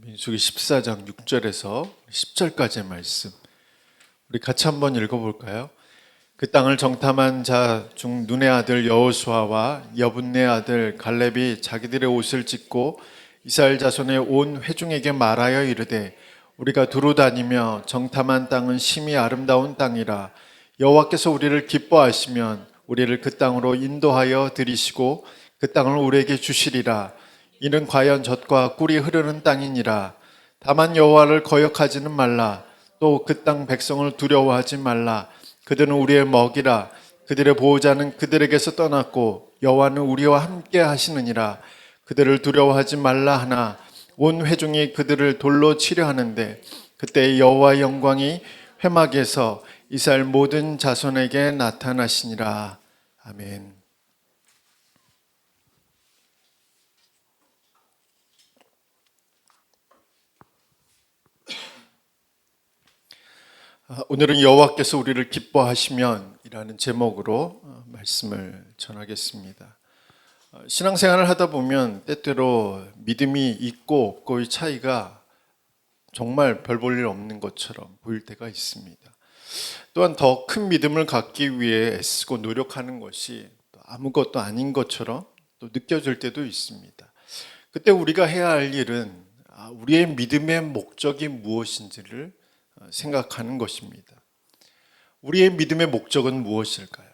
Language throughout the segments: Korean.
민수기 14장 6절에서 10절까지의 말씀 우리 같이 한번 읽어볼까요? 그 땅을 정탐한 자 중 눈의 아들 여호수아와 여분네 아들 갈렙이 자기들의 옷을 찢고 이스라엘 자손의 온 회중에게 말하여 이르되 우리가 두루 다니며 정탐한 땅은 심히 아름다운 땅이라 여호와께서 우리를 기뻐하시면 우리를 그 땅으로 인도하여 들이시고 그 땅을 우리에게 주시리라. 이는 과연 젖과 꿀이 흐르는 땅이니라. 다만 여호와를 거역하지는 말라. 또 그 땅 백성을 두려워하지 말라. 그들은 우리의 먹이라. 그들의 보호자는 그들에게서 떠났고 여호와는 우리와 함께 하시느니라. 그들을 두려워하지 말라 하나 온 회중이 그들을 돌로 치려 하는데 그때 여호와의 영광이 회막에서 이스라엘 모든 자손에게 나타나시니라. 아멘. 오늘은 여호와께서 우리를 기뻐하시면 이라는 제목으로 말씀을 전하겠습니다. 신앙생활을 하다 보면 때때로 믿음이 있고 없고의 차이가 정말 별 볼 일 없는 것처럼 보일 때가 있습니다. 또한 더 큰 믿음을 갖기 위해 애쓰고 노력하는 것이 아무것도 아닌 것처럼 또 느껴질 때도 있습니다. 그때 우리가 해야 할 일은 우리의 믿음의 목적이 무엇인지를 생각하는 것입니다. 우리의 믿음의 목적은 무엇일까요?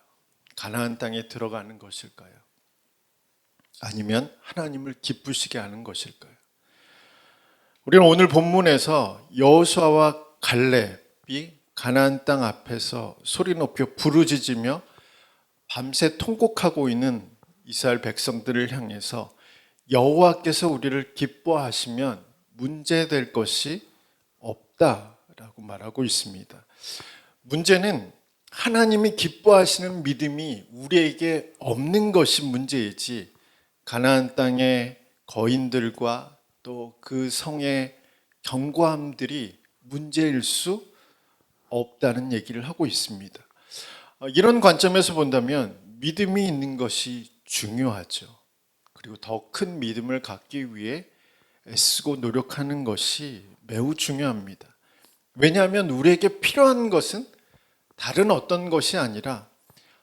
가나안 땅에 들어가는 것일까요? 아니면 하나님을 기쁘시게 하는 것일까요? 우리는 오늘 본문에서 여호수아와 갈렙이 가나안 땅 앞에서 소리 높여 부르짖으며 밤새 통곡하고 있는 이스라엘 백성들을 향해서 여호와께서 우리를 기뻐하시면 문제될 것이 없다라고 말하고 있습니다. 문제는 하나님이 기뻐하시는 믿음이 우리에게 없는 것이 문제이지 가나안 땅의 거인들과 또 그 성의 견고함들이 문제일 수 없다는 얘기를 하고 있습니다. 이런 관점에서 본다면 믿음이 있는 것이 중요하죠. 그리고 더 큰 믿음을 갖기 위해 애쓰고 노력하는 것이 매우 중요합니다. 왜냐하면 우리에게 필요한 것은 다른 어떤 것이 아니라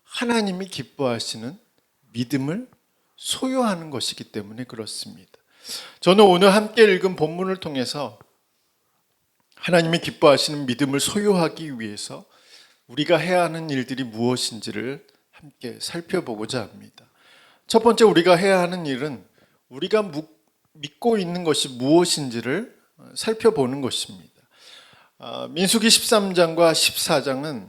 하나님이 기뻐하시는 믿음을 소유하는 것이기 때문에 그렇습니다. 저는 오늘 함께 읽은 본문을 통해서 하나님이 기뻐하시는 믿음을 소유하기 위해서 우리가 해야 하는 일들이 무엇인지를 함께 살펴보고자 합니다. 첫 번째 우리가 해야 하는 일은 우리가 믿고 있는 것이 무엇인지를 살펴보는 것입니다. 민수기 13장과 14장은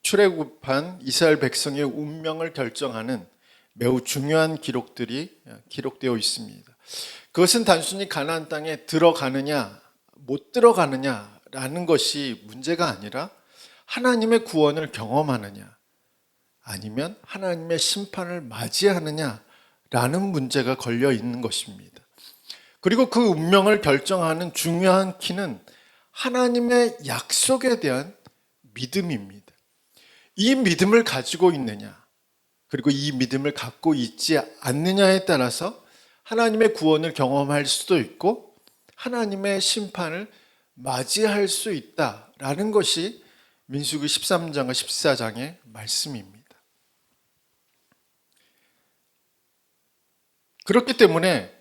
출애굽한 이스라엘 백성의 운명을 결정하는 매우 중요한 기록들이 기록되어 있습니다. 그것은 단순히 가나안 땅에 들어가느냐 못 들어가느냐라는 것이 문제가 아니라 하나님의 구원을 경험하느냐 아니면 하나님의 심판을 맞이하느냐라는 문제가 걸려 있는 것입니다. 그리고 그 운명을 결정하는 중요한 키는 하나님의 약속에 대한 믿음입니다. 이 믿음을 가지고 있느냐 그리고 이 믿음을 갖고 있지 않느냐에 따라서 하나님의 구원을 경험할 수도 있고 하나님의 심판을 맞이할 수 있다라는 것이 민수기 13장과 14장의 말씀입니다. 그렇기 때문에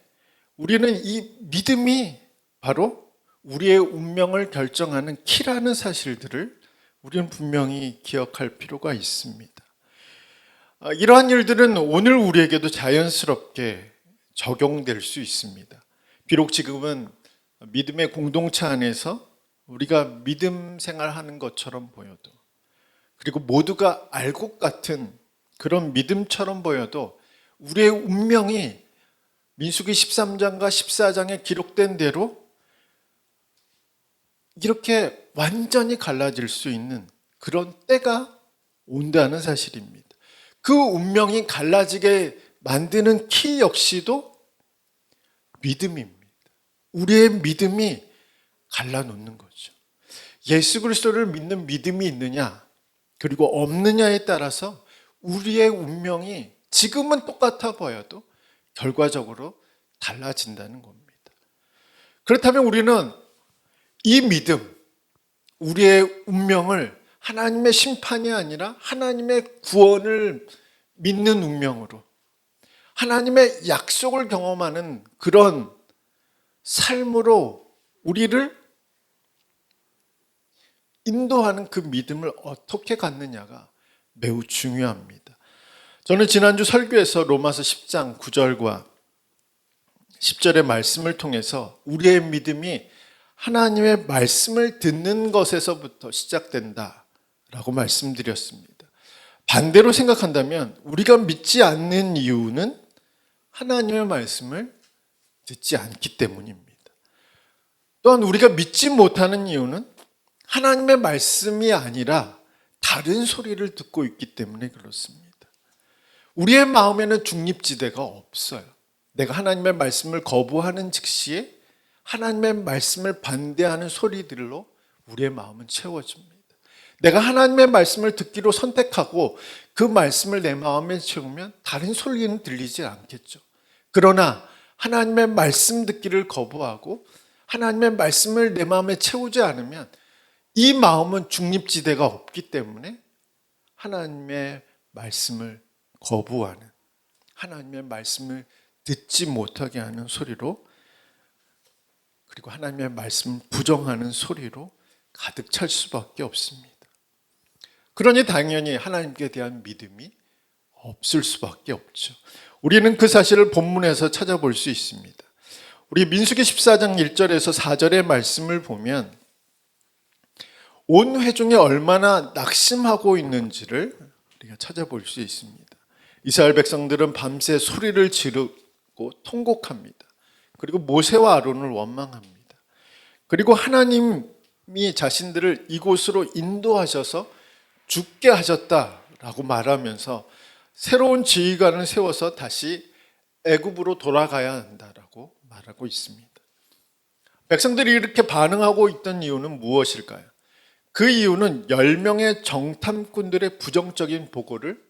우리는 이 믿음이 바로 우리의 운명을 결정하는 키라는 사실들을 우리는 분명히 기억할 필요가 있습니다. 이러한 일들은 오늘 우리에게도 자연스럽게 적용될 수 있습니다. 비록 지금은 믿음의 공동체 안에서 우리가 믿음 생활하는 것처럼 보여도 그리고 모두가 알 것 같은 그런 믿음처럼 보여도 우리의 운명이 민수기 13장과 14장에 기록된 대로 이렇게 완전히 갈라질 수 있는 그런 때가 온다는 사실입니다. 그 운명이 갈라지게 만드는 키 역시도 믿음입니다. 우리의 믿음이 갈라놓는 거죠. 예수 그리스도를 믿는 믿음이 있느냐 그리고 없느냐에 따라서 우리의 운명이 지금은 똑같아 보여도 결과적으로 달라진다는 겁니다. 그렇다면 우리는 이 믿음, 우리의 운명을 하나님의 심판이 아니라 하나님의 구원을 믿는 운명으로, 하나님의 약속을 경험하는 그런 삶으로 우리를 인도하는 그 믿음을 어떻게 갖느냐가 매우 중요합니다. 저는 지난주 설교에서 로마서 10장 9절과 10절의 말씀을 통해서 우리의 믿음이 하나님의 말씀을 듣는 것에서부터 시작된다라고 말씀드렸습니다. 반대로 생각한다면 우리가 믿지 않는 이유는 하나님의 말씀을 듣지 않기 때문입니다. 또한 우리가 믿지 못하는 이유는 하나님의 말씀이 아니라 다른 소리를 듣고 있기 때문에 그렇습니다. 우리의 마음에는 중립지대가 없어요. 내가 하나님의 말씀을 거부하는 즉시에 하나님의 말씀을 반대하는 소리들로 우리의 마음은 채워집니다. 내가 하나님의 말씀을 듣기로 선택하고 그 말씀을 내 마음에 채우면 다른 소리는 들리지 않겠죠. 그러나 하나님의 말씀 듣기를 거부하고 하나님의 말씀을 내 마음에 채우지 않으면 이 마음은 중립지대가 없기 때문에 하나님의 말씀을 거부하는, 하나님의 말씀을 듣지 못하게 하는 소리로, 그리고 하나님의 말씀을 부정하는 소리로 가득 찰 수밖에 없습니다. 그러니 당연히 하나님께 대한 믿음이 없을 수밖에 없죠. 우리는 그 사실을 본문에서 찾아볼 수 있습니다. 우리 민수기 14장 1절에서 4절의 말씀을 보면 온 회중이 얼마나 낙심하고 있는지를 우리가 찾아볼 수 있습니다. 이스라엘 백성들은 밤새 소리를 지르고 통곡합니다. 그리고 모세와 아론을 원망합니다. 그리고 하나님이 자신들을 이곳으로 인도하셔서 죽게 하셨다라고 말하면서 새로운 지휘관을 세워서 다시 애굽으로 돌아가야 한다라고 말하고 있습니다. 백성들이 이렇게 반응하고 있던 이유는 무엇일까요? 그 이유는 10명의 정탐꾼들의 부정적인 보고를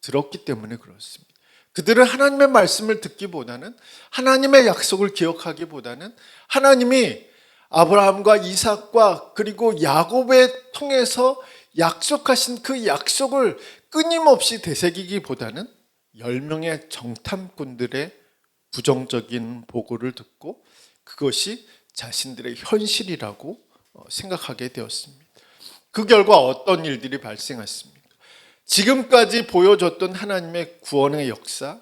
들었기 때문에 그렇습니다. 그들은 하나님의 말씀을 듣기보다는, 하나님의 약속을 기억하기보다는 하나님이 아브라함과 이삭과 그리고 야곱에 통해서 약속하신 그 약속을 끊임없이 되새기기보다는 10명의 정탐꾼들의 부정적인 보고를 듣고 그것이 자신들의 현실이라고 생각하게 되었습니다. 그 결과 어떤 일들이 발생했습니까? 지금까지 보여줬던 하나님의 구원의 역사,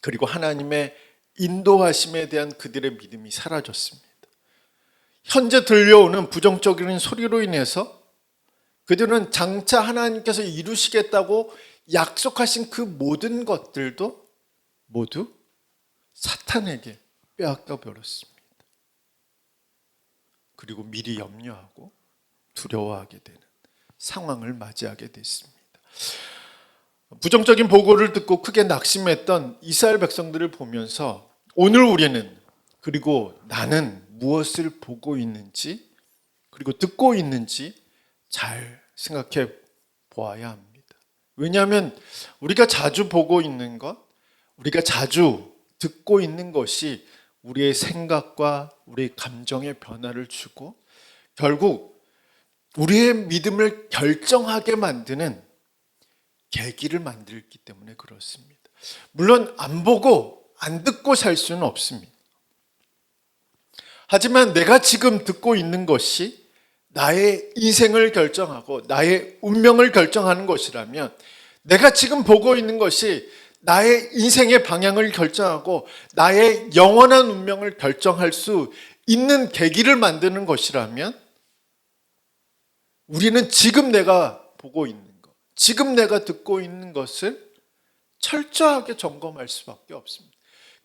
그리고 하나님의 인도하심에 대한 그들의 믿음이 사라졌습니다. 현재 들려오는 부정적인 소리로 인해서 그들은 장차 하나님께서 이루시겠다고 약속하신 그 모든 것들도 모두 사탄에게 빼앗겨 버렸습니다. 그리고 미리 염려하고 두려워하게 되는 상황을 맞이하게 됐습니다. 부정적인 보고를 듣고 크게 낙심했던 이스라엘 백성들을 보면서 오늘 우리는, 그리고 나는 무엇을 보고 있는지, 그리고 듣고 있는지 잘 생각해 보아야 합니다. 왜냐하면 우리가 자주 보고 있는 것, 우리가 자주 듣고 있는 것이 우리의 생각과 우리의 감정에 변화를 주고 결국 우리의 믿음을 결정하게 만드는 계기를 만들기 때문에 그렇습니다. 물론 안 보고 안 듣고 살 수는 없습니다. 하지만 내가 지금 듣고 있는 것이 나의 인생을 결정하고 나의 운명을 결정하는 것이라면, 내가 지금 보고 있는 것이 나의 인생의 방향을 결정하고 나의 영원한 운명을 결정할 수 있는 계기를 만드는 것이라면, 우리는 지금 내가 보고 있는 것, 지금 내가 듣고 있는 것을 철저하게 점검할 수밖에 없습니다.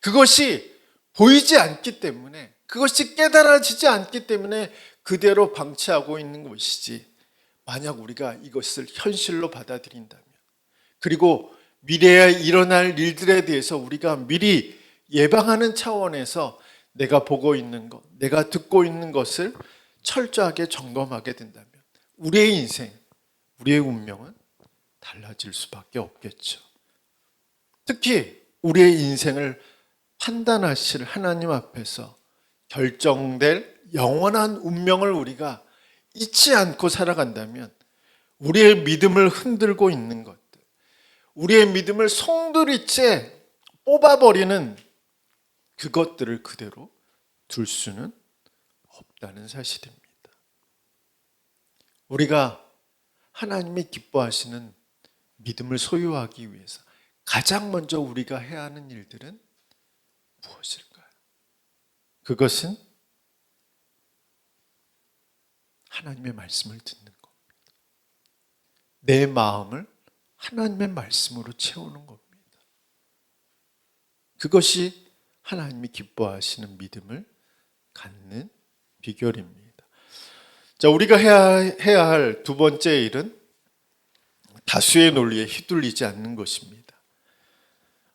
그것이 보이지 않기 때문에, 그것이 깨달아지지 않기 때문에 그대로 방치하고 있는 것이지, 만약 우리가 이것을 현실로 받아들인다면, 그리고 미래에 일어날 일들에 대해서 우리가 미리 예방하는 차원에서 내가 보고 있는 것, 내가 듣고 있는 것을 철저하게 점검하게 된다면 우리의 인생, 우리의 운명은 달라질 수밖에 없겠죠. 특히 우리의 인생을 판단하실 하나님 앞에서 결정될 영원한 운명을 우리가 잊지 않고 살아간다면 우리의 믿음을 흔들고 있는 것들, 우리의 믿음을 송두리째 뽑아버리는 그것들을 그대로 둘 수는 없다는 사실입니다. 우리가 하나님이 기뻐하시는 믿음을 소유하기 위해서 가장 먼저 우리가 해야 하는 일들은 무엇일까요? 그것은 하나님의 말씀을 듣는 겁니다. 내 마음을 하나님의 말씀으로 채우는 겁니다. 그것이 하나님이 기뻐하시는 믿음을 갖는 비결입니다. 자, 우리가 해야 할 두 번째 일은 다수의 논리에 휘둘리지 않는 것입니다.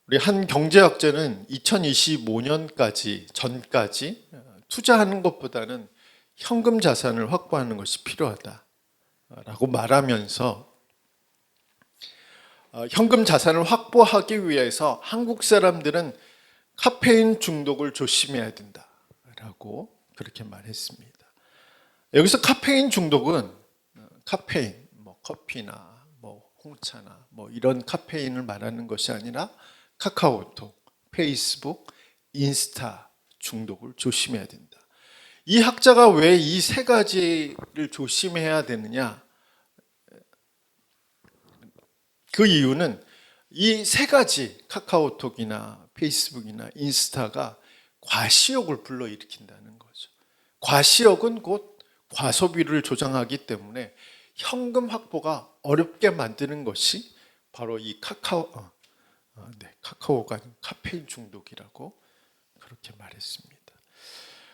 우리 한 경제학자는 2025년까지 전까지 투자하는 것보다는 현금 자산을 확보하는 것이 필요하다라고 말하면서 현금 자산을 확보하기 위해서 한국 사람들은 카페인 중독을 조심해야 된다라고 그렇게 말했습니다. 여기서 카페인 중독은 카페인, 커피나 홍차나 이런 카페인을 말하는 것이 아니라 카카오톡, 페이스북, 인스타 중독을 조심해야 된다. 이 학자가 왜 이 세 가지를 조심해야 되느냐? 그 이유는 이 세 가지 카카오톡이나 페이스북이나 인스타가 과시욕을 불러일으킨다는 거죠. 과시욕은 곧 과소비를 조장하기 때문에 현금 확보가 어렵게 만드는 것이 바로 이 카카오가 아닌 카페인 중독이라고 그렇게 말했습니다.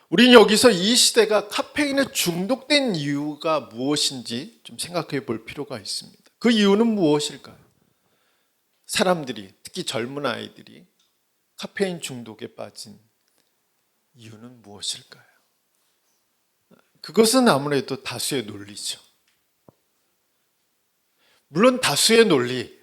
우리는 여기서 이 시대가 카페인에 중독된 이유가 무엇인지 좀 생각해 볼 필요가 있습니다. 그 이유는 무엇일까요? 사람들이, 특히 젊은 아이들이 카페인 중독에 빠진 이유는 무엇일까요? 그것은 아무래도 다수의 논리죠. 물론 다수의 논리,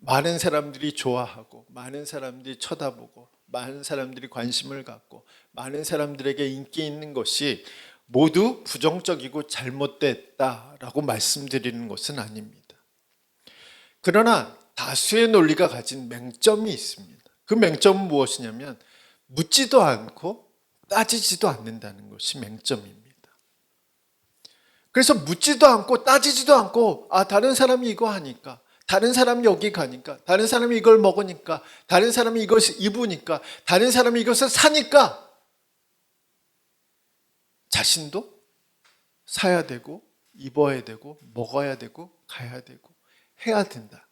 많은 사람들이 좋아하고 많은 사람들이 쳐다보고 많은 사람들이 관심을 갖고 많은 사람들에게 인기 있는 것이 모두 부정적이고 잘못됐다라고 말씀드리는 것은 아닙니다. 그러나 다수의 논리가 가진 맹점이 있습니다. 그 맹점은 무엇이냐면 묻지도 않고 따지지도 않는다는 것이 맹점입니다. 그래서 묻지도 않고 따지지도 않고 다른 사람이 이거 하니까, 다른 사람이 여기 가니까, 다른 사람이 이걸 먹으니까, 다른 사람이 이것을 입으니까, 다른 사람이 이것을 사니까 자신도 사야 되고 입어야 되고 먹어야 되고 가야 되고 해야 된다.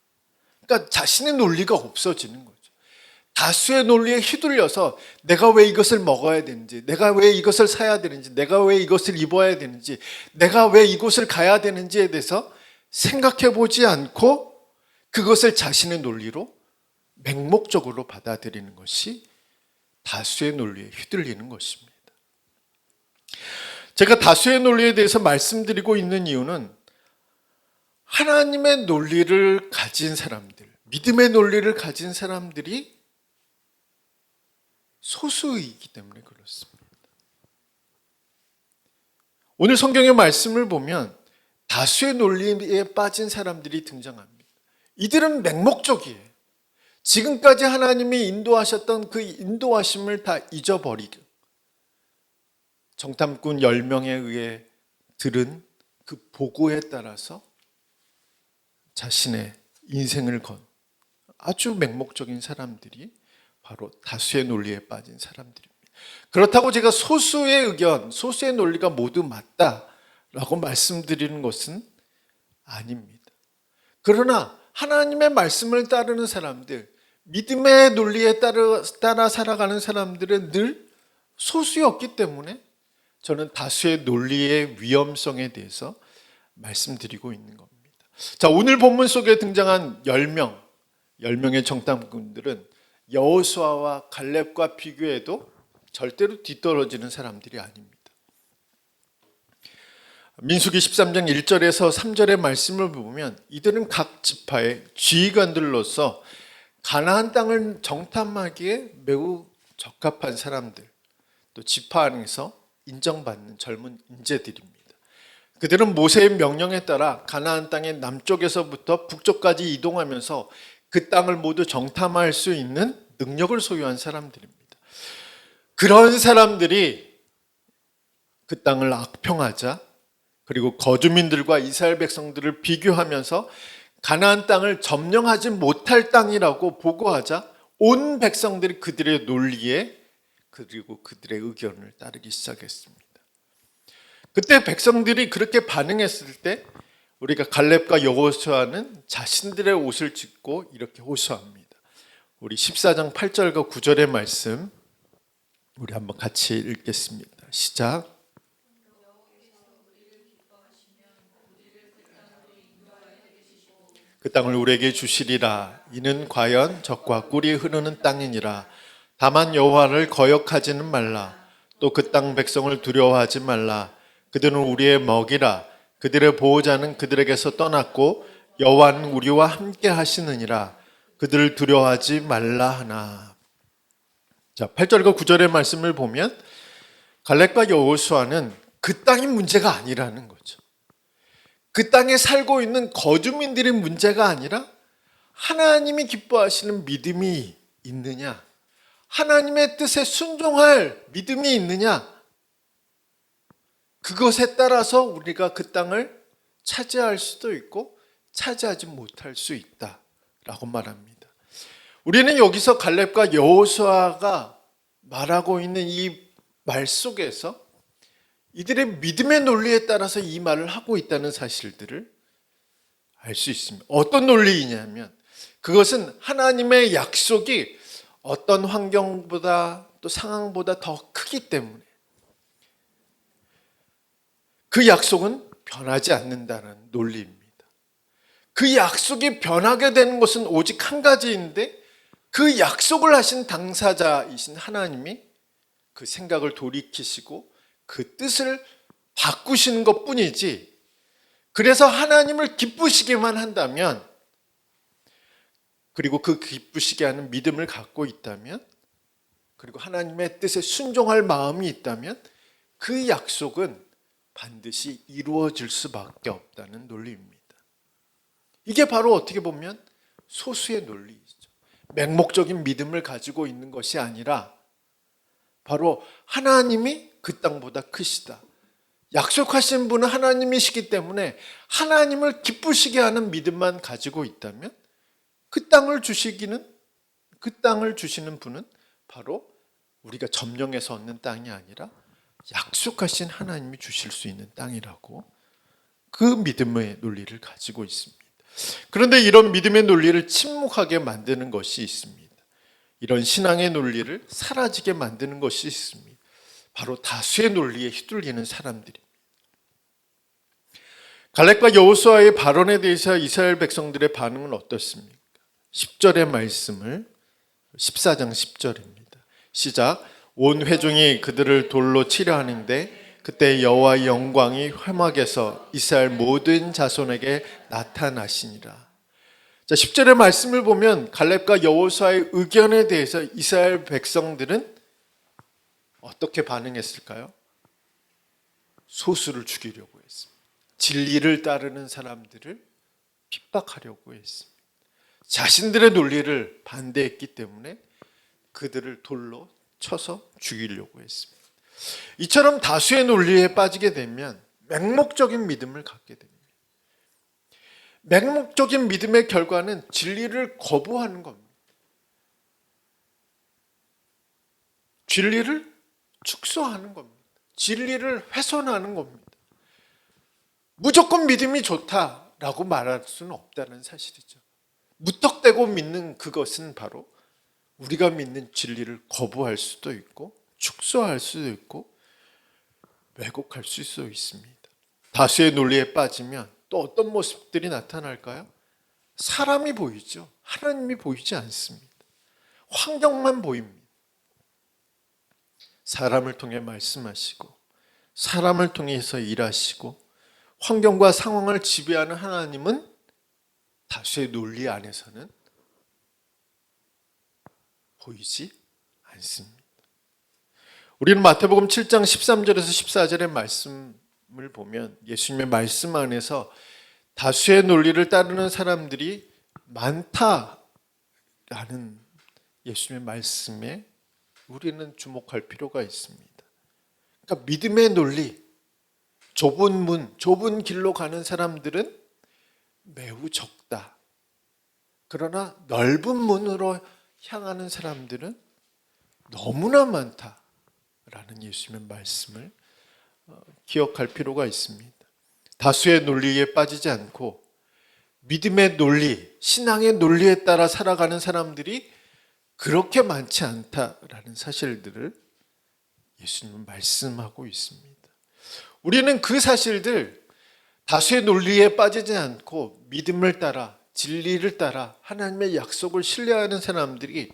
그러니까 자신의 논리가 없어지는 거죠. 다수의 논리에 휘둘려서 내가 왜 이것을 먹어야 되는지, 내가 왜 이것을 사야 되는지, 내가 왜 이것을 입어야 되는지, 내가 왜 이곳을 가야 되는지에 대해서 생각해 보지 않고 그것을 자신의 논리로 맹목적으로 받아들이는 것이 다수의 논리에 휘둘리는 것입니다. 제가 다수의 논리에 대해서 말씀드리고 있는 이유는 하나님의 논리를 가진 사람들, 믿음의 논리를 가진 사람들이 소수이기 때문에 그렇습니다. 오늘 성경의 말씀을 보면 다수의 논리에 빠진 사람들이 등장합니다. 이들은 맹목적이에요. 지금까지 하나님이 인도하셨던 그 인도하심을 다 잊어버리고 정탐꾼 10명에 의해 들은 그 보고에 따라서 자신의 인생을 건 아주 맹목적인 사람들이 바로 다수의 논리에 빠진 사람들입니다. 그렇다고 제가 소수의 의견, 소수의 논리가 모두 맞다라고 말씀드리는 것은 아닙니다. 그러나 하나님의 말씀을 따르는 사람들, 믿음의 논리에 따라 살아가는 사람들은 늘 소수였기 때문에 저는 다수의 논리의 위험성에 대해서 말씀드리고 있는 겁니다. 자, 오늘 본문 속에 등장한 10명의 정탐꾼들은 여호수아와 갈렙과 비교해도 절대로 뒤떨어지는 사람들이 아닙니다. 민수기 13장 1절에서 3절의 말씀을 보면 이들은 각 지파의 지휘관들로서 가나안 땅을 정탐하기에 매우 적합한 사람들, 또 또 지파 안에서 인정받는 젊은 인재들입니다. 그들은 모세의 명령에 따라 가나안 땅의 남쪽에서부터 북쪽까지 이동하면서 그 땅을 모두 정탐할 수 있는 능력을 소유한 사람들입니다. 그런 사람들이 그 땅을 악평하자, 그리고 거주민들과 이스라엘 백성들을 비교하면서 가나안 땅을 점령하지 못할 땅이라고 보고하자 온 백성들이 그들의 논리에 그리고 그들의 의견을 따르기 시작했습니다. 그때 백성들이 그렇게 반응했을 때 우리가 갈렙과 여호수아는 자신들의 옷을 찢고 이렇게 호소합니다. 우리 14장 8절과 9절의 말씀 우리 한번 같이 읽겠습니다. 시작. 그 땅을 우리에게 주시리라. 이는 과연 젖과 꿀이 흐르는 땅이니라. 다만 여호와를 거역하지는 말라. 또 그 땅 백성을 두려워하지 말라. 그들은 우리의 먹이라. 그들의 보호자는 그들에게서 떠났고 여호와는 우리와 함께 하시느니라. 그들을 두려워하지 말라 하나. 자, 8절과 9절의 말씀을 보면 갈렙과 여호수아는 그 땅이 문제가 아니라는 거죠. 그 땅에 살고 있는 거주민들이 문제가 아니라 하나님이 기뻐하시는 믿음이 있느냐, 하나님의 뜻에 순종할 믿음이 있느냐, 그것에 따라서 우리가 그 땅을 차지할 수도 있고 차지하지 못할 수 있다라고 말합니다. 우리는 여기서 갈렙과 여호수아가 말하고 있는 이 말 속에서 이들의 믿음의 논리에 따라서 이 말을 하고 있다는 사실들을 알 수 있습니다. 어떤 논리이냐면 그것은 하나님의 약속이 어떤 환경보다 또 상황보다 더 크기 때문에 그 약속은 변하지 않는다는 논리입니다. 그 약속이 변하게 되는 것은 오직 한 가지인데 그 약속을 하신 당사자이신 하나님이 그 생각을 돌이키시고 그 뜻을 바꾸시는 것 뿐이지, 그래서 하나님을 기쁘시게만 한다면, 그리고 그 기쁘시게 하는 믿음을 갖고 있다면, 그리고 하나님의 뜻에 순종할 마음이 있다면 그 약속은 반드시 이루어질 수밖에 없다는 논리입니다. 이게 바로 어떻게 보면 소수의 논리이죠. 맹목적인 믿음을 가지고 있는 것이 아니라 바로 하나님이 그 땅보다 크시다. 약속하신 분은 하나님이시기 때문에 하나님을 기쁘시게 하는 믿음만 가지고 있다면 그 땅을 주시는 분은 바로 우리가 점령해서 얻는 땅이 아니라 약속하신 하나님이 주실 수 있는 땅이라고 그 믿음의 논리를 가지고 있습니다. 그런데 이런 믿음의 논리를 침묵하게 만드는 것이 있습니다. 이런 신앙의 논리를 사라지게 만드는 것이 있습니다. 바로 다수의 논리에 휘둘리는 사람들입니다. 갈렙과 여호수아의 발언에 대해서 이스라엘 백성들의 반응은 어떻습니까? 10절의 말씀을 14장 10절입니다. 시작. 온 회중이 그들을 돌로 치려 하는데 그때 여호와의 영광이 회막에서 이스라엘 모든 자손에게 나타나시니라. 자, 10절의 말씀을 보면 갈렙과 여호수아의 의견에 대해서 이스라엘 백성들은 어떻게 반응했을까요? 소수를 죽이려고 했습니다. 진리를 따르는 사람들을 핍박하려고 했습니다. 자신들의 논리를 반대했기 때문에 그들을 돌로 쳐서 죽이려고 했습니다. 이처럼 다수의 논리에 빠지게 되면 맹목적인 믿음을 갖게 됩니다. 맹목적인 믿음의 결과는 진리를 거부하는 겁니다. 진리를 축소하는 겁니다. 진리를 훼손하는 겁니다. 무조건 믿음이 좋다라고 말할 수는 없다는 사실이죠. 무턱대고 믿는 그것은 바로 우리가 믿는 진리를 거부할 수도 있고 축소할 수도 있고 왜곡할 수도 있습니다. 다수의 논리에 빠지면 또 어떤 모습들이 나타날까요? 사람이 보이죠. 하나님이 보이지 않습니다. 환경만 보입니다. 사람을 통해 말씀하시고 사람을 통해서 일하시고 환경과 상황을 지배하는 하나님은 다수의 논리 안에서는 보이지 않습니다. 우리는 마태복음 7장 13절에서 14절의 말씀을 보면 예수님의 말씀 안에서 다수의 논리를 따르는 사람들이 많다라는 예수님의 말씀에 우리는 주목할 필요가 있습니다. 그러니까 믿음의 논리, 좁은 문, 좁은 길로 가는 사람들은 매우 적다. 그러나 넓은 문으로 향하는 사람들은 너무나 많다라는 예수님의 말씀을 기억할 필요가 있습니다. 다수의 논리에 빠지지 않고 믿음의 논리, 신앙의 논리에 따라 살아가는 사람들이 그렇게 많지 않다라는 사실들을 예수님은 말씀하고 있습니다. 우리는 그 사실들, 다수의 논리에 빠지지 않고 믿음을 따라, 진리를 따라 하나님의 약속을 신뢰하는 사람들이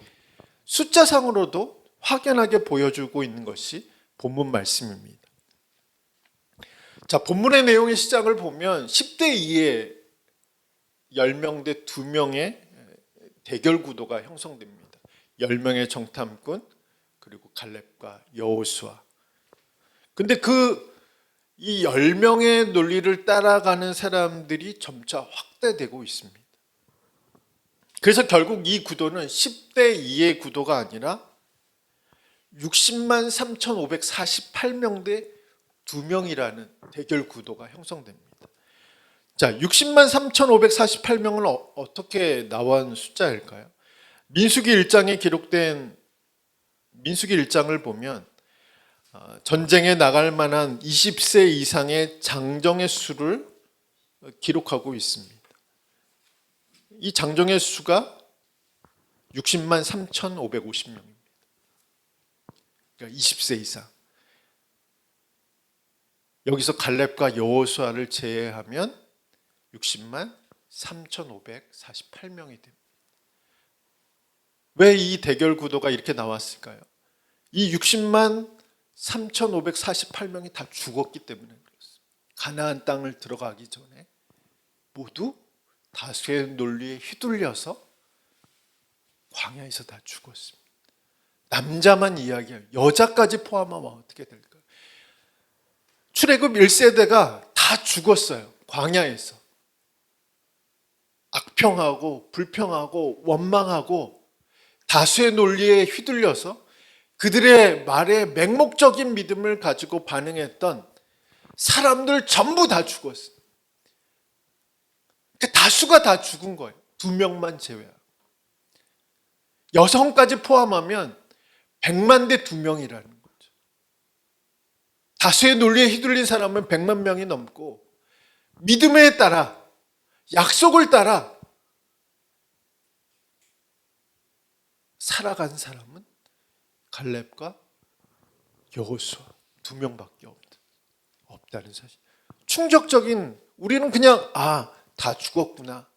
숫자상으로도 확연하게 보여주고 있는 것이 본문 말씀입니다. 자, 본문의 내용의 시작을 보면 10대 2의 10명 대 2명의 대결 구도가 형성됩니다. 10명의 정탐꾼 그리고 갈렙과 여호수아. 근데 이 10명의 논리를 따라가는 사람들이 점차 확대되고 있습니다. 그래서 결국 이 구도는 10대 2의 구도가 아니라 60만 3,548명 대 2명이라는 대결 구도가 형성됩니다. 자, 60만 3,548명은 어떻게 나온 숫자일까요? 민수기 1장에 기록된 민수기 1장을 보면 전쟁에 나갈 만한 20세 이상의 장정의 수를 기록하고 있습니다. 이 장정의 수가 60만 3,550명입니다. 그러니까 20세 이상. 여기서 갈렙과 여호수아를 제외하면 60만 3,548명이 됩니다. 왜 이 대결 구도가 이렇게 나왔을까요? 이 60만 3,548명이 다 죽었기 때문에 그렇습니다. 가나안 땅을 들어가기 전에 모두 다수의 논리에 휘둘려서 광야에서 다 죽었습니다. 남자만 이야기해요. 여자까지 포함하면 어떻게 될까요? 출애굽 1세대가 다 죽었어요. 광야에서. 악평하고 불평하고 원망하고 다수의 논리에 휘둘려서 그들의 말에 맹목적인 믿음을 가지고 반응했던 사람들 전부 다 죽었어요. 다수가 다 죽은 거예요. 2명만 제외하고. 여성까지 포함하면 100만 대 2명이라는 거죠. 다수의 논리에 휘둘린 사람은 100만 명이 넘고 믿음에 따라 약속을 따라 살아간 사람은 갈렙과 여호수아 2명밖에 없다는 사실. 충격적인, 우리는 그냥 다 죽었구나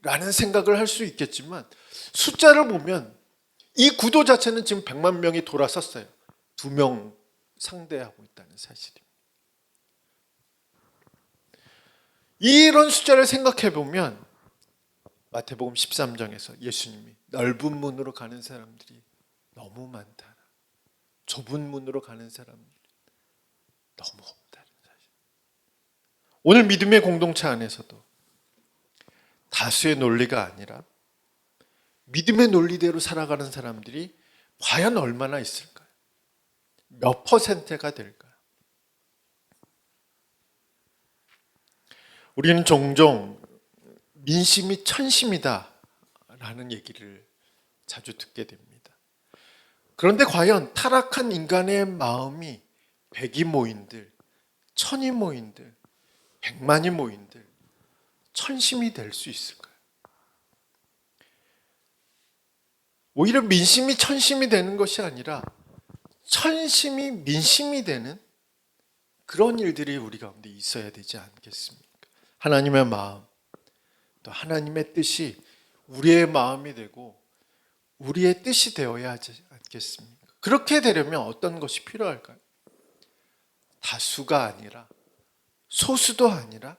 라는 생각을 할 수 있겠지만 숫자를 보면 이 구도 자체는 지금 100만 명이 돌아섰어요. 2명 상대하고 있다는 사실입니다. 이런 숫자를 생각해 보면 마태복음 13장에서 예수님이 넓은 문으로 가는 사람들이 너무 많다. 좁은 문으로 가는 사람들이 너무 없다는 사실. 오늘 믿음의 공동체 안에서도 다수의 논리가 아니라 믿음의 논리대로 살아가는 사람들이 과연 얼마나 있을까요? 몇 퍼센트가 될까요? 우리는 종종 민심이 천심이다 라는 얘기를 자주 듣게 됩니다. 그런데 과연 타락한 인간의 마음이 100이 모인들, 1000이 모인들, 100만이 모인들 천심이 될 수 있을까요? 오히려 민심이 천심이 되는 것이 아니라 천심이 민심이 되는 그런 일들이 우리 가운데 있어야 되지 않겠습니까? 하나님의 마음, 또 하나님의 뜻이 우리의 마음이 되고 우리의 뜻이 되어야 하지 않겠습니까? 그렇게 되려면 어떤 것이 필요할까요? 다수가 아니라, 소수도 아니라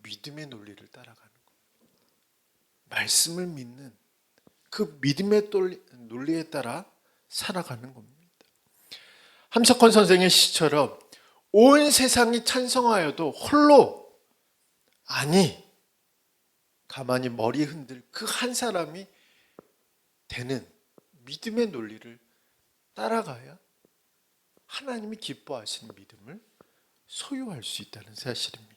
믿음의 논리를 따라가는 것. 말씀을 믿는 그 믿음의 논리에 따라 살아가는 겁니다. 함석헌 선생의 시처럼 온 세상이 찬성하여도 홀로 아니 가만히 머리 흔들 그 한 사람이 되는 믿음의 논리를 따라가야 하나님이 기뻐하시는 믿음을 소유할 수 있다는 사실입니다.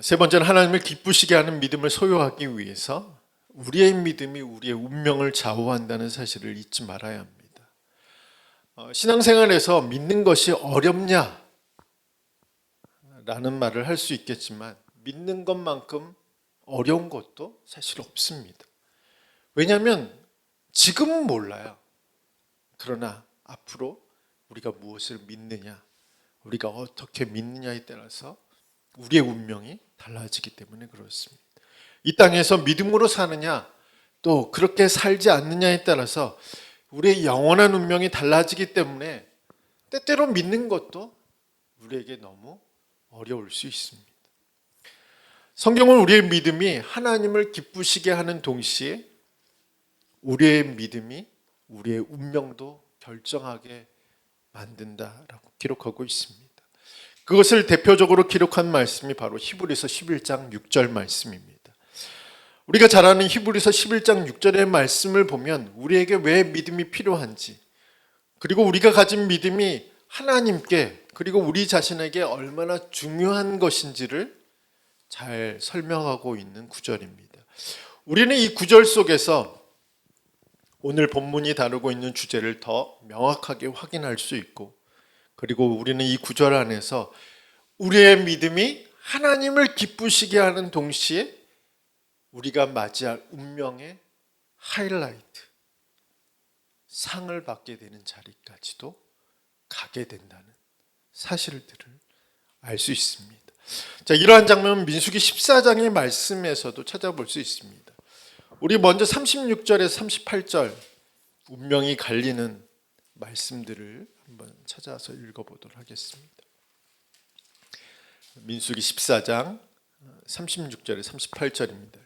세 번째는 하나님을 기쁘시게 하는 믿음을 소유하기 위해서 우리의 믿음이 우리의 운명을 좌우한다는 사실을 잊지 말아야 합니다. 신앙생활에서 믿는 것이 어렵냐? 라는 말을 할 수 있겠지만 믿는 것만큼 어려운 것도 사실 없습니다. 왜냐하면 지금은 몰라요. 그러나 앞으로 우리가 무엇을 믿느냐, 우리가 어떻게 믿느냐에 따라서 우리의 운명이 달라지기 때문에 그렇습니다. 이 땅에서 믿음으로 사느냐, 또 그렇게 살지 않느냐에 따라서 우리의 영원한 운명이 달라지기 때문에 때때로 믿는 것도 우리에게 너무 어려울 수 있습니다. 성경은 우리의 믿음이 하나님을 기쁘시게 하는 동시에 우리의 믿음이 우리의 운명도 결정하게 만든다라고 기록하고 있습니다. 그것을 대표적으로 기록한 말씀이 바로 히브리서 11장 6절 말씀입니다. 우리가 잘 아는 히브리서 11장 6절의 말씀을 보면 우리에게 왜 믿음이 필요한지, 그리고 우리가 가진 믿음이 하나님께 그리고 우리 자신에게 얼마나 중요한 것인지를 잘 설명하고 있는 구절입니다. 우리는 이 구절 속에서 오늘 본문이 다루고 있는 주제를 더 명확하게 확인할 수 있고, 그리고 우리는 이 구절 안에서 우리의 믿음이 하나님을 기쁘시게 하는 동시에 우리가 맞이할 운명의 하이라이트, 상을 받게 되는 자리까지도 가게 된다는 사실들을 알 수 있습니다. 자, 이러한 장면은 민수기 14장의 말씀에서도 찾아볼 수 있습니다. 우리 먼저 36절에서 38절 운명이 갈리는 말씀들을 한번 찾아서 읽어보도록 하겠습니다. 민수기 14장 36절에 38절입니다.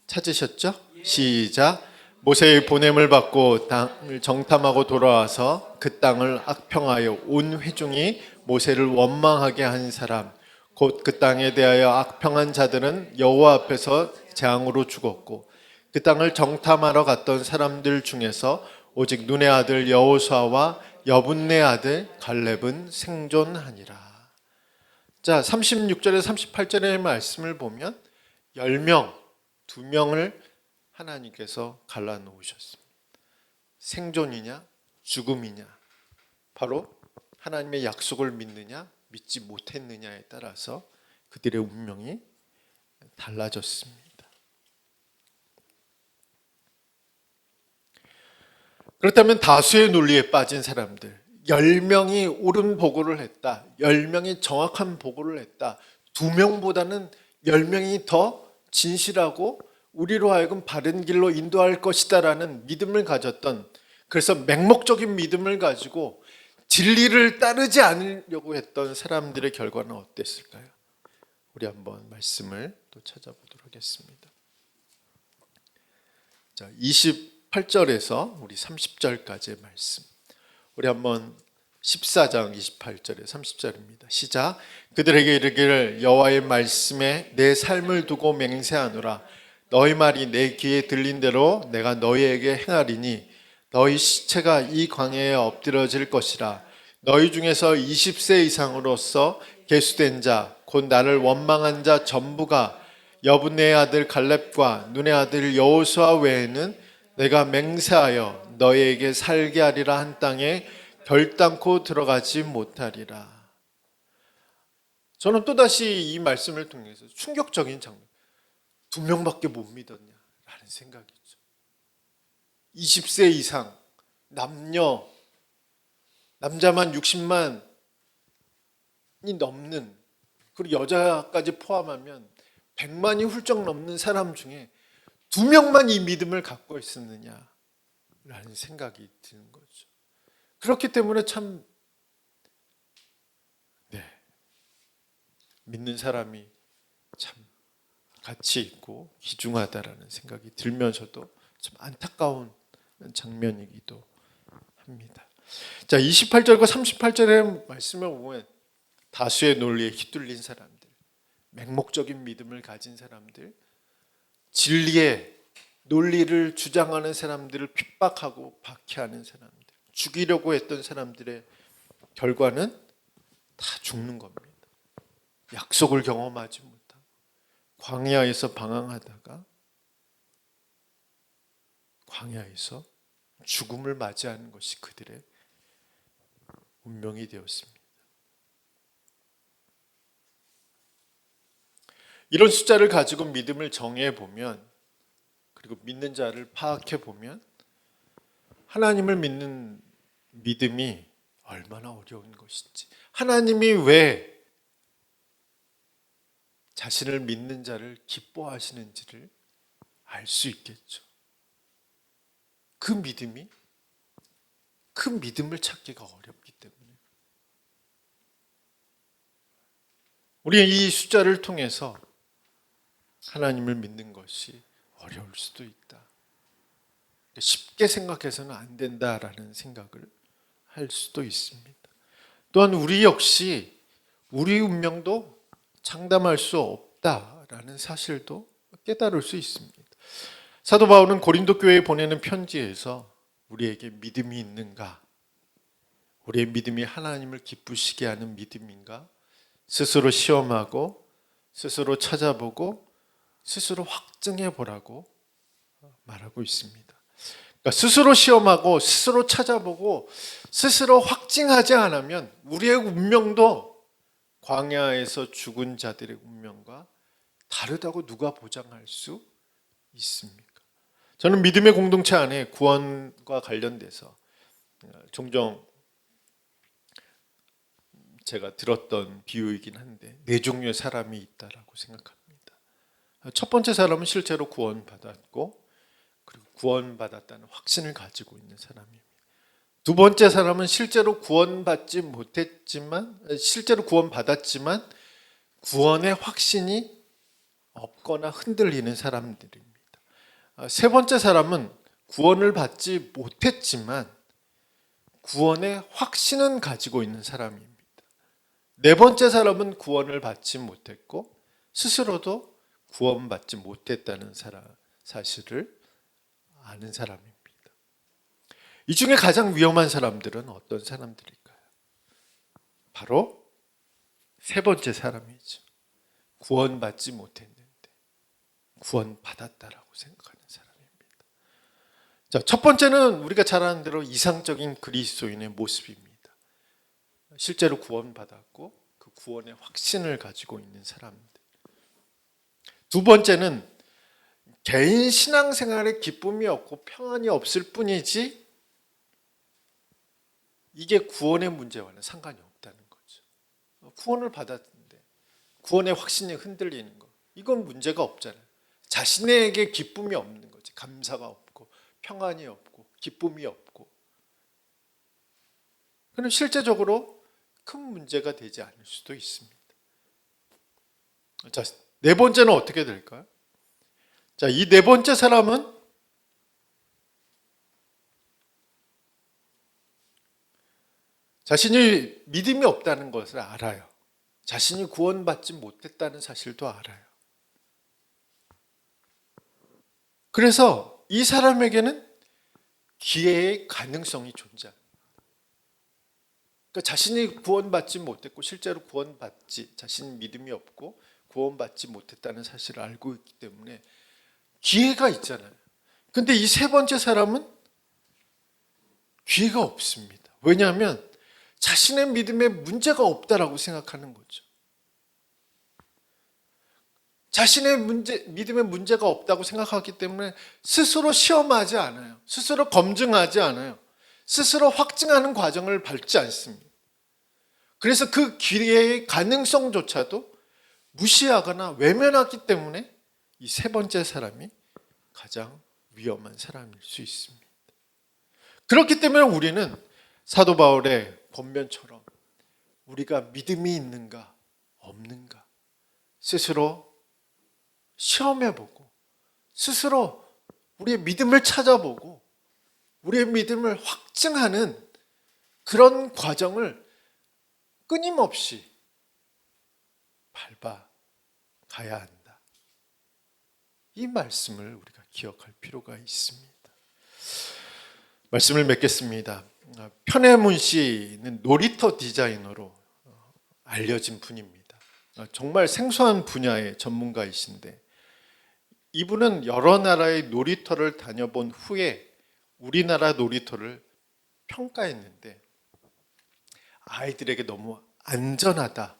찾으셨죠? 시작. 모세의 보냄을 받고 땅을 정탐하고 돌아와서 그 땅을 악평하여 온 회중이 모세를 원망하게 한 사람, 곧 그 땅에 대하여 악평한 자들은 여호와 앞에서 재앙으로 죽었고, 그 땅을 정탐하러 갔던 사람들 중에서 오직 눈의 아들 여호수아와 여분네 아들 갈렙은 생존하니라. 자, 36절에 38절의 말씀을 보면 10명, 2명을 하나님께서 갈라놓으셨습니다. 생존이냐 죽음이냐, 바로 하나님의 약속을 믿느냐 믿지 못했느냐에 따라서 그들의 운명이 달라졌습니다. 그렇다면 다수의 논리에 빠진 사람들, 10명이 옳은 보고를 했다, 10명이 정확한 보고를 했다, 2명보다는 10명이 더 진실하고 우리로 하여금 바른 길로 인도할 것이다 라는 믿음을 가졌던, 그래서 맹목적인 믿음을 가지고 진리를 따르지 않으려고 했던 사람들의 결과는 어땠을까요? 우리 한번 말씀을 또 찾아보도록 하겠습니다. 자, 28절에서 우리 30절까지의 말씀, 우리 한번 14장 28절에 30절입니다. 시작. 그들에게 이르기를 여호와의 말씀에 내 삶을 두고 맹세하노라. 너희 말이 내 귀에 들린 대로 내가 너희에게 행하리니 너희 시체가 이 광야에 엎드러질 것이라. 너희 중에서 20세 이상으로서 계수된 자 곧 나를 원망한 자 전부가 여분네 아들 갈렙과 눈의 아들 여호수아 외에는 내가 맹세하여 너희에게 살게 하리라 한 땅에 결단코 들어가지 못하리라. 저는 또다시 이 말씀을 통해서 충격적인 장면, 2명밖에 못 믿었냐 라는 생각이죠. 20세 이상 남자만 60만이 넘는, 그리고 여자까지 포함하면 100만이 훌쩍 넘는 사람 중에 2명만 이 믿음을 갖고 있었느냐라는 생각이 드는 거죠. 그렇기 때문에 참 믿는 사람이 참 가치 있고 귀중하다라는 생각이 들면서도 참 안타까운 장면이기도 합니다. 자, 28절과 38절의 말씀을 보면 다수의 논리에 휘둘린 사람들, 맹목적인 믿음을 가진 사람들, 진리의 논리를 주장하는 사람들을 핍박하고 박해하는 사람들, 죽이려고 했던 사람들의 결과는 다 죽는 겁니다. 약속을 경험하지 못하고 광야에서 방황하다가 광야에서 죽음을 맞이하는 것이 그들의 운명이 되었습니다. 이런 숫자를 가지고 믿음을 정해 보면, 그리고 믿는 자를 파악해 보면 하나님을 믿는 믿음이 얼마나 어려운 것인지, 하나님이 왜 자신을 믿는 자를 기뻐하시는지를 알 수 있겠죠. 그 믿음을 찾기가 어렵기 때문에 우리는 이 숫자를 통해서 하나님을 믿는 것이 어려울 수도 있다. 쉽게 생각해서는 안 된다라는 생각을 할 수도 있습니다. 또한 우리 역시 우리 운명도 장담할 수 없다라는 사실도 깨달을 수 있습니다. 사도 바울은 고린도 교회에 보내는 편지에서 우리에게 믿음이 있는가, 우리의 믿음이 하나님을 기쁘시게 하는 믿음인가, 스스로 시험하고 스스로 찾아보고 스스로 확증해 보라고 말하고 있습니다. 그러니까 스스로 시험하고 스스로 찾아보고 스스로 확증하지 않으면 우리의 운명도 광야에서 죽은 자들의 운명과 다르다고 누가 보장할 수 있습니까? 저는 믿음의 공동체 안에 구원과 관련돼서 종종 제가 들었던 비유이긴 한데 네 종류의 사람이 있다라고 생각합니다. 첫 번째 사람은 실제로 구원받았고 그리고 구원받았다는 확신을 가지고 있는 사람입니다. 두 번째 사람은 실제로 구원받았지만 구원의 확신이 없거나 흔들리는 사람들입니다. 세 번째 사람은 구원을 받지 못했지만 구원의 확신은 가지고 있는 사람입니다. 네 번째 사람은 구원을 받지 못했고 스스로도 구원받지 못했다는 사실을 아는 사람입니다. 이 중에 가장 위험한 사람들은 어떤 사람들일까요? 바로 세 번째 사람이죠. 구원받지 못했는데 구원받았다라고 생각하는 사람입니다. 자, 첫 번째는 우리가 잘 아는 대로 이상적인 그리스도인의 모습입니다. 실제로 구원받았고 그 구원의 확신을 가지고 있는 사람들. 두 번째는 개인 신앙생활에 기쁨이 없고 평안이 없을 뿐이지 이게 구원의 문제와는 상관이 없다는 거죠. 구원을 받았는데 구원의 확신이 흔들리는 거, 이건 문제가 없잖아요. 자신에게 기쁨이 없는 거지. 감사가 없고 평안이 없고 기쁨이 없고. 그럼 실제적으로 큰 문제가 되지 않을 수도 있습니다. 자, 네 번째는 어떻게 될까요? 자, 이 네 번째 사람은 자신이 믿음이 없다는 것을 알아요. 자신이 구원받지 못했다는 사실도 알아요. 그래서 이 사람에게는 기회의 가능성이 존재합니다. 그러니까 자신이 구원받지 못했고 실제로 자신 믿음이 없고 구원받지 못했다는 사실을 알고 있기 때문에 기회가 있잖아요. 근데 이 세 번째 사람은 기회가 없습니다. 왜냐하면 자신의 믿음에 문제가 없다라고 생각하는 거죠. 자신의 믿음에 문제가 없다고 생각하기 때문에 스스로 시험하지 않아요. 스스로 검증하지 않아요. 스스로 확증하는 과정을 밟지 않습니다. 그래서 그 기회의 가능성조차도 무시하거나 외면하기 때문에 이 세 번째 사람이 가장 위험한 사람일 수 있습니다. 그렇기 때문에 우리는 사도 바울의 권면처럼 우리가 믿음이 있는가 없는가 스스로 시험해보고 스스로 우리의 믿음을 찾아보고 우리의 믿음을 확증하는 그런 과정을 끊임없이 밟아 가야 한다. 이 말씀을 우리가 기억할 필요가 있습니다. 말씀을 맺겠습니다. 편혜문 씨는 놀이터 디자이너로 알려진 분입니다. 정말 생소한 분야의 전문가이신데 이분은 여러 나라의 놀이터를 다녀본 후에 우리나라 놀이터를 평가했는데 아이들에게 너무 안전하다,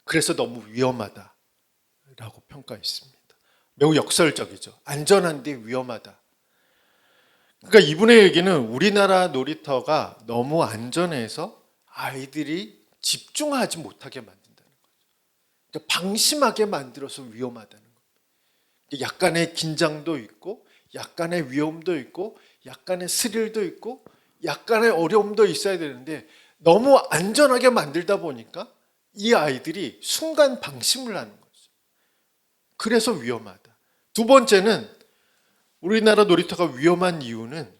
그래서 너무 위험하다 라고 평가했습니다. 매우 역설적이죠. 안전한데 위험하다. 그러니까 이분의 얘기는 우리나라 놀이터가 너무 안전해서 아이들이 집중하지 못하게 만든다는 거죠. 그러니까 방심하게 만들어서 위험하다는 거예요. 약간의 긴장도 있고 약간의 위험도 있고 약간의 스릴도 있고 약간의 어려움도 있어야 되는데 너무 안전하게 만들다 보니까 이 아이들이 순간 방심을 하는 거죠. 그래서 위험하다. 두 번째는 우리나라 놀이터가 위험한 이유는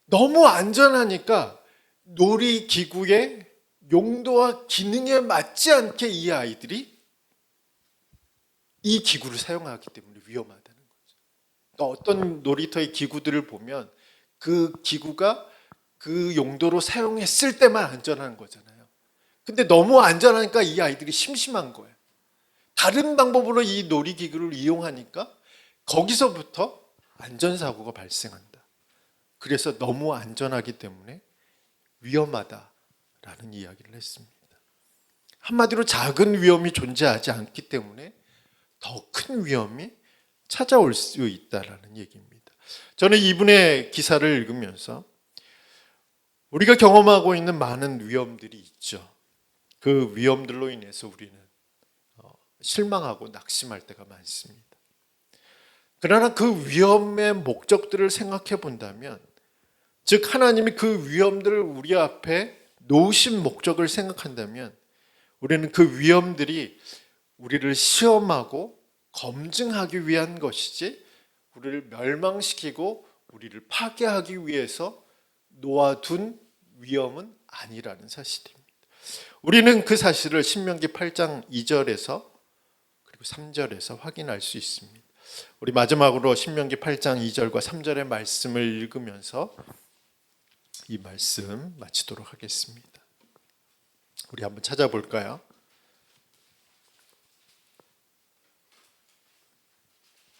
너무 안전하니까 놀이기구의 용도와 기능에 맞지 않게 이 아이들이 이 기구를 사용하기 때문에 위험하다는 거죠. 그러니까 어떤 놀이터의 기구들을 보면 그 기구가 그 용도로 사용했을 때만 안전한 거잖아요. 근데 너무 안전하니까 이 아이들이 심심한 거예요. 다른 방법으로 이 놀이기구를 이용하니까 거기서부터 안전사고가 발생한다. 그래서 너무 안전하기 때문에 위험하다라는 이야기를 했습니다. 한마디로 작은 위험이 존재하지 않기 때문에 더 큰 위험이 찾아올 수 있다라는 얘기입니다. 저는 이분의 기사를 읽으면서 우리가 경험하고 있는 많은 위험들이 있죠. 그 위험들로 인해서 우리는 실망하고 낙심할 때가 많습니다. 그러나 그 위험의 목적들을 생각해 본다면, 즉 하나님이 그 위험들을 우리 앞에 놓으신 목적을 생각한다면 우리는 그 위험들이 우리를 시험하고 검증하기 위한 것이지 우리를 멸망시키고 우리를 파괴하기 위해서 놓아둔 위험은 아니라는 사실입니다. 우리는 그 사실을 신명기 8장 2절에서 그리고 3절에서 확인할 수 있습니다. 우리 마지막으로 신명기 8장 2절과 3절의 말씀을 읽으면서 이 말씀 마치도록 하겠습니다. 우리 한번 찾아볼까요?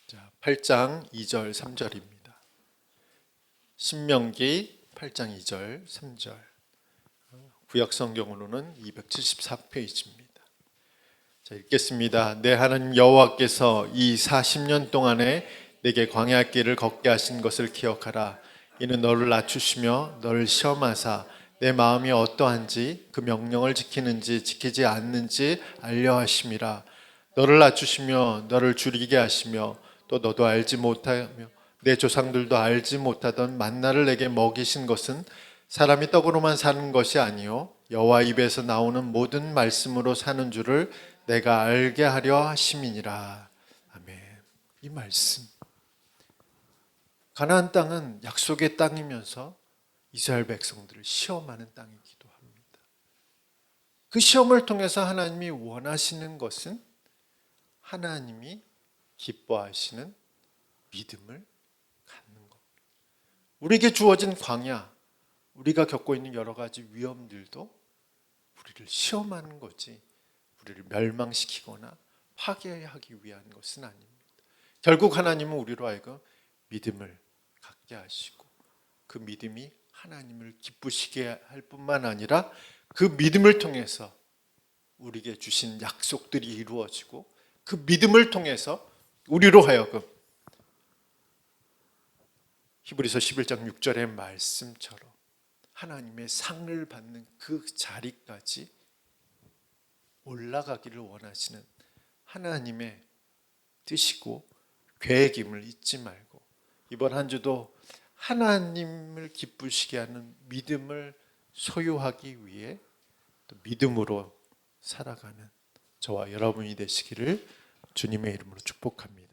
자, 8장 2절 3절입니다. 신명기 8장 2절 3절. 구약 성경으로는 274페이지입니다. 자, 읽겠습니다. 내 하나님 여호와께서 이 40년 동안에 내게 광야 길을 걷게 하신 것을 기억하라. 이는 너를 낮추시며 너를 시험하사 내 마음이 어떠한지 그 명령을 지키는지 지키지 않는지 알려 하심이라. 너를 낮추시며 너를 줄이게 하시며 또 너도 알지 못하며 내 조상들도 알지 못하던 만나를 내게 먹이신 것은 사람이 떡으로만 사는 것이 아니요 여호와 입에서 나오는 모든 말씀으로 사는 줄을 내가 알게 하려 하심이니라. 아멘. 이 말씀, 가나안 땅은 약속의 땅이면서 이스라엘 백성들을 시험하는 땅이기도 합니다. 그 시험을 통해서 하나님이 원하시는 것은 하나님이 기뻐하시는 믿음을 갖는 겁니다. 우리에게 주어진 광야, 우리가 겪고 있는 여러 가지 위험들도 우리를 시험하는 거지 우리를 멸망시키거나 파괴하기 위한 것은 아닙니다. 결국 하나님은 우리로 하여금 믿음을 갖게 하시고 그 믿음이 하나님을 기쁘시게 할 뿐만 아니라 그 믿음을 통해서 우리에게 주신 약속들이 이루어지고 그 믿음을 통해서 우리로 하여금 히브리서 11장 6절의 말씀처럼 하나님의 상을 받는 그 자리까지 올라가기를 원하시는 하나님의 뜻이고 계획임을 잊지 말고 이번 한 주도 하나님을 기쁘시게 하는 믿음을 소유하기 위해 또 믿음으로 살아가는 저와 여러분이 되시기를 주님의 이름으로 축복합니다.